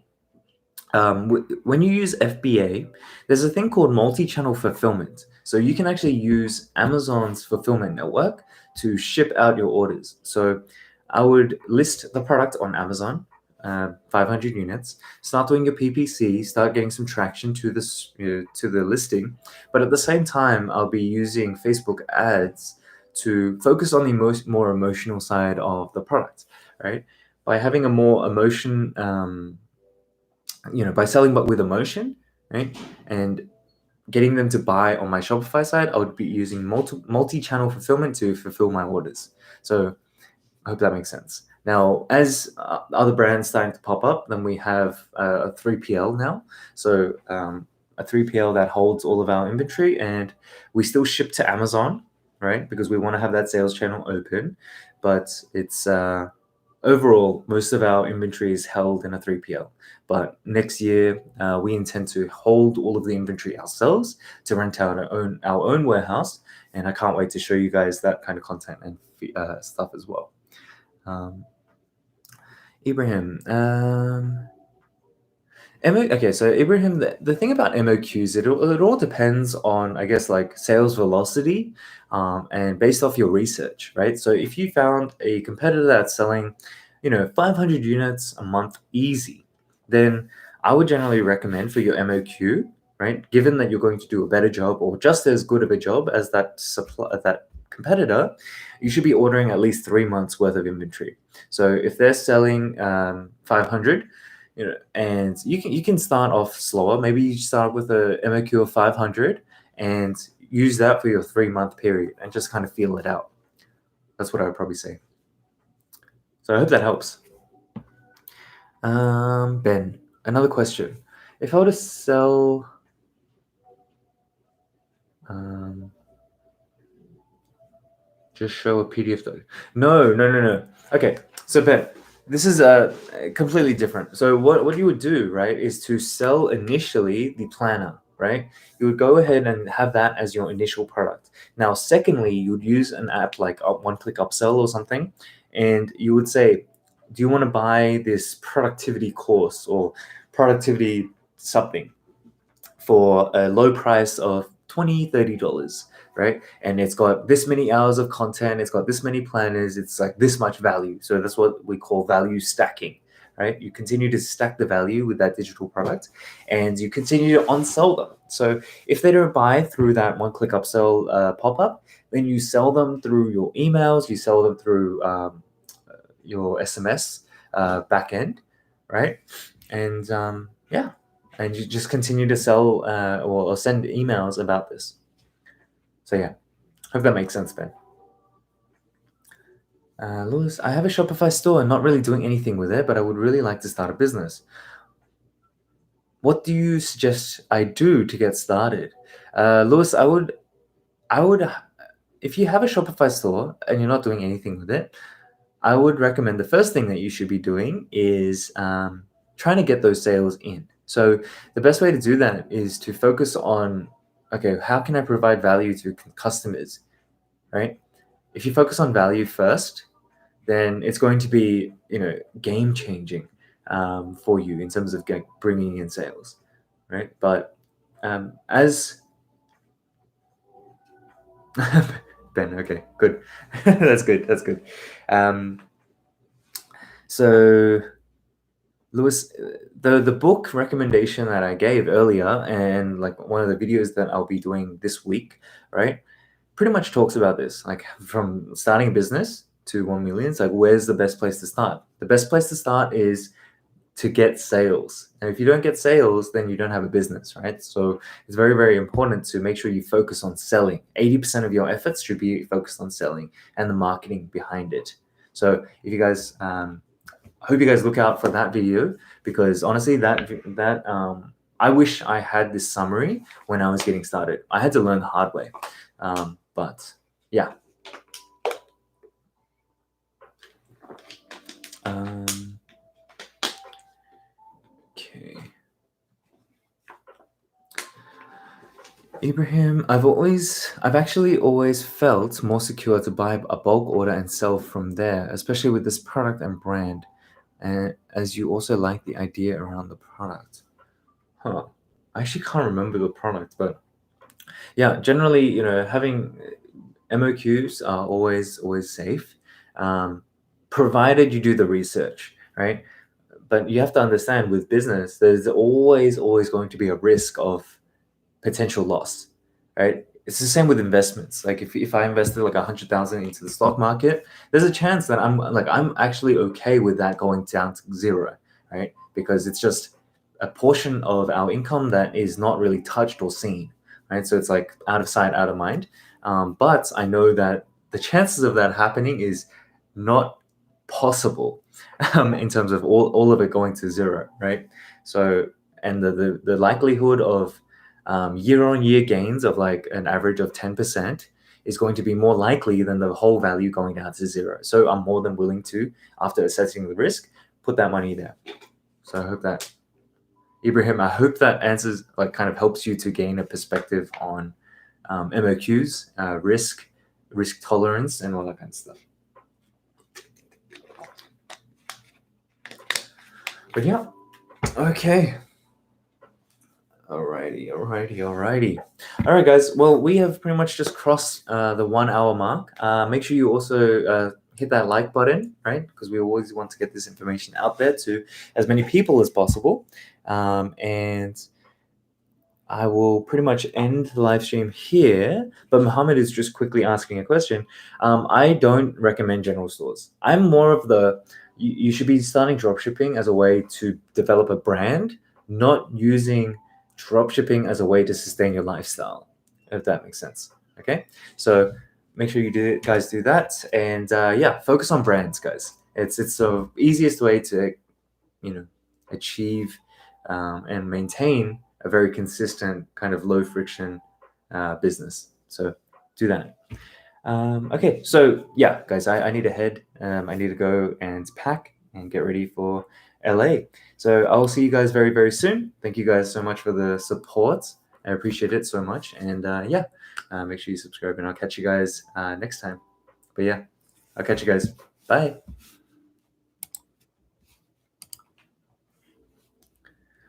when you use FBA, there's a thing called multi-channel fulfillment. So you can actually use Amazon's fulfillment network to ship out your orders. So I would list the product on Amazon, 500 units, start doing your PPC, start getting some traction to this, to the listing. But at the same time, I'll be using Facebook ads to focus on the more emotional side of the product, right? By having a more emotion, by selling but with emotion, right? And getting them to buy on my Shopify side, I would be using multi-channel fulfillment to fulfill my orders. So I hope that makes sense. Now, as other brands starting to pop up, then we have a 3PL now. So a 3PL that holds all of our inventory, and we still ship to Amazon, right? Because we want to have that sales channel open, but it's overall, most of our inventory is held in a 3PL. But next year, we intend to hold all of the inventory ourselves to rent out our own warehouse. And I can't wait to show you guys that kind of content and stuff as well. Ibrahim. Okay, so Ibrahim, the thing about MOQs, it all depends on, I guess, like sales velocity and based off your research, right? So if you found a competitor that's selling, 500 units a month easy, then I would generally recommend for your MOQ, right? Given that you're going to do a better job or just as good of a job as that competitor, you should be ordering at least 3 months worth of inventory. So if they're selling 500, and you can start off slower. Maybe you start with a MOQ of 500 and use that for your 3-month period and just kind of feel it out. That's what I would probably say. So I hope that helps. Ben, another question. If I were to sell, just show a PDF though. No. Okay, so Ben, this is completely different. So what you would do, right, is to sell initially the planner, right? You would go ahead and have that as your initial product. Now, secondly, you would use an app like one-click upsell or something, and you would say, do you want to buy this productivity course or productivity something for a low price of $20, $30, right? And it's got this many hours of content, it's got this many planners, it's like this much value. So that's what we call value stacking, right? You continue to stack the value with that digital product and you continue to on-sell them. So if they don't buy through that one-click upsell pop-up, then you sell them through your emails, you sell them through your SMS backend, right? And yeah, and you just continue to sell or send emails about this. So yeah, hope that makes sense, Ben. Lewis, I have a Shopify store and not really doing anything with it, but I would really like to start a business. What do you suggest I do to get started? Lewis, I would, if you have a Shopify store and you're not doing anything with it, I would recommend the first thing that you should be doing is trying to get those sales in. So the best way to do that is to focus on, okay, how can I provide value to customers, right? If you focus on value first, then it's going to be, game changing for you in terms of bringing in sales, right? But as Ben, okay, good. That's good. That's good. So Lewis, the book recommendation that I gave earlier and like one of the videos that I'll be doing this week, right, pretty much talks about this, like from starting a business to 1 million. It's like, where's the best place to start? The best place to start is to get sales. And if you don't get sales, then you don't have a business, right? So it's very, very important to make sure you focus on selling. 80% of your efforts should be focused on selling and the marketing behind it. So if you guys, I hope you guys look out for that video, because honestly, I wish I had this summary when I was getting started. I had to learn the hard way. But yeah. Okay. Ibrahim, I've actually always felt more secure to buy a bulk order and sell from there, especially with this product and brand. And as you also like the idea around the product. I actually can't remember the product, but yeah, generally, having MOQs are always safe, provided you do the research, right? But you have to understand, with business, there's always going to be a risk of potential loss, right? It's the same with investments. Like if I invested like 100,000 into the stock market, there's a chance that I'm actually okay with that going down to zero, right? Because it's just a portion of our income that is not really touched or seen, right? So it's like out of sight, out of mind. But I know that the chances of that happening is not possible in terms of all of it going to zero, right? So, and the likelihood of year-on-year gains of like an average of 10% is going to be more likely than the whole value going down to zero. So I'm more than willing to, after assessing the risk, put that money there. So I hope that, Ibrahim, I hope that answers, like, kind of helps you to gain a perspective on MOQs, risk tolerance, and all that kind of stuff. But yeah, okay. Alrighty. All right, guys. Well, we have pretty much just crossed the 1 hour mark. Make sure you also hit that like button, right? Because we always want to get this information out there to as many people as possible. And I will pretty much end the live stream here. But Mohammed is just quickly asking a question. I don't recommend general stores. I'm more of you should be starting dropshipping as a way to develop a brand, not using dropshipping as a way to sustain your lifestyle, if that makes sense. Okay, so make sure you guys do that, and yeah, focus on brands, guys. It's the easiest way to achieve and maintain a very consistent kind of low friction business. So do that. Okay, so yeah, guys, I need to head. I need to go and pack and get ready for LA. So I'll see you guys very, very soon. Thank you guys so much for the support. I appreciate it so much. And yeah, make sure you subscribe, and I'll catch you guys next time. But yeah, I'll catch you guys. Bye.